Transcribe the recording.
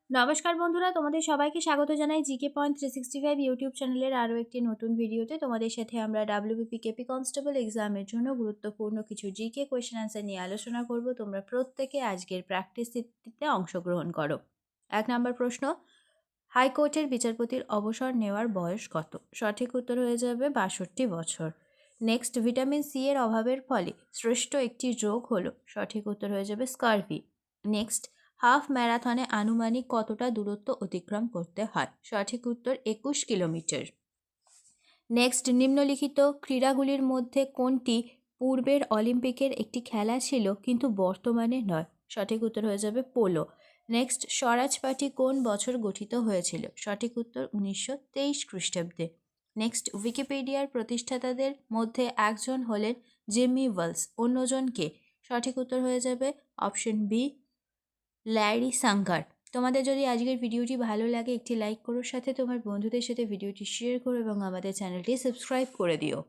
নমস্কার বন্ধুরা, তোমাদের সবাইকে স্বাগত জানাই জিকে পয়েন্ট 365 ইউটিউব চ্যানেলের আরও একটি নতুন ভিডিওতে। তোমাদের সাথে আমরা ডাব্লিউবিপি কেপি কনস্টেবল এক্সামের জন্য গুরুত্বপূর্ণ কিছু জিকে কোয়েশ্চেন আনসার নিয়ে আলোচনা করব। তোমরা প্রত্যেকে আজকের প্র্যাকটিস সেটটিতে অংশগ্রহণ করো। 1 নম্বর প্রশ্ন, হাইকোর্টের বিচারপতির অবসর নেওয়ার বয়স কত? সঠিক উত্তর হয়ে যাবে 62 বছর। নেক্সট, ভিটামিন সি এর অভাবের ফলে সৃষ্ট একটি রোগ হলো। সঠিক উত্তর হয়ে যাবে স্কারভি। নেক্সট, হাফ ম্যারাথনে আনুমানিক কতটা দূরত্ব অতিক্রম করতে হয়? সঠিক উত্তর 21 কিলোমিটার। নেক্সট, নিম্নলিখিত ক্রীড়াগুলির মধ্যে কোনটি পূর্বের অলিম্পিকের একটি খেলা ছিল কিন্তু বর্তমানে নয়? সঠিক উত্তর হয়ে যাবে পোলো। নেক্সট, স্বরাজ পার্টি কোন বছর গঠিত হয়েছিল? সঠিক উত্তর 1923 খ্রিস্টাব্দে। নেক্সট, উইকিপিডিয়ার প্রতিষ্ঠাতাদের মধ্যে একজন হলেন জিমি ওয়েলস, অন্যজন কে? সঠিক উত্তর হয়ে যাবে অপশন বি, ল্যারি সাঙ্গার। তোমাদের যদি আজকের ভিডিওটি ভালো লাগে একটি লাইক করো, সাথে তোমার বন্ধুদের সাথে ভিডিওটি শেয়ার করো এবং আমাদের চ্যানেলটি সাবস্ক্রাইব করে দিও।